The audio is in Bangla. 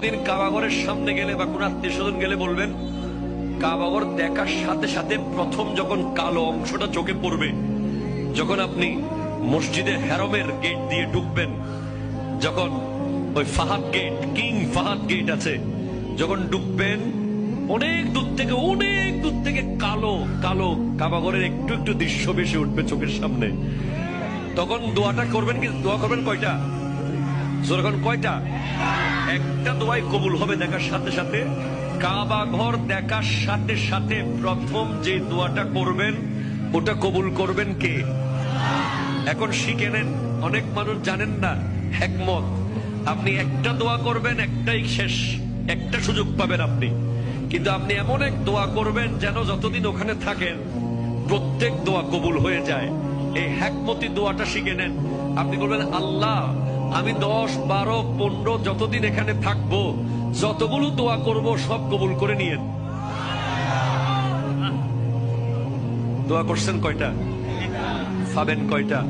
কোনদিন কাবাগরের সামনে গেলে বা কোন আত্মীয় স্বজন গেলে বলবেন, কাবাগর দেখার সাথে সাথে প্রথম যখন কালো অংশটা চোখে পড়বে, যখন আপনি মসজিদে হেরমের গেট দিয়ে ঢুকবেন, যখন ওই Fahad gate, King Fahad gate আছে, যখন ঢুকবেন, অনেক দূর থেকে কালো কালো কাবাগরের একটু একটু দৃশ্য ভেসে উঠবে চোখের সামনে। তখন দোয়াটা করবেন, কি দোয়া করবেন কয়টা? যখন কয়টা? একটা দোয়াই কবুল হবে দেখার সাথে সাথে। কাবা ঘর দেখার সাথে সাথে প্রথম যে দোয়াটা করবেন ওটা কবুল করবেন কে? এখন শিখে নেন, অনেক মানুষ জানেন না হিকমত। আপনি একটা দোয়া করবেন, একটাই শেষ, একটা সুযোগ পাবেন আপনি, কিন্তু আপনি এমন এক দোয়া করবেন যেন যতদিন ওখানে থাকেন প্রত্যেক দোয়া কবুল হয়ে যায়। এই হিকমতি দোয়াটা শিখে নেন। আপনি বলবেন, আল্লাহ আমি 10, 12, 15 যতদিন এখানে থাকবো, যতগুলো দোয়া করব সব কবুল করে নিয়েন। দোয়া করছেন কয়টা? পাবেন কয়টা?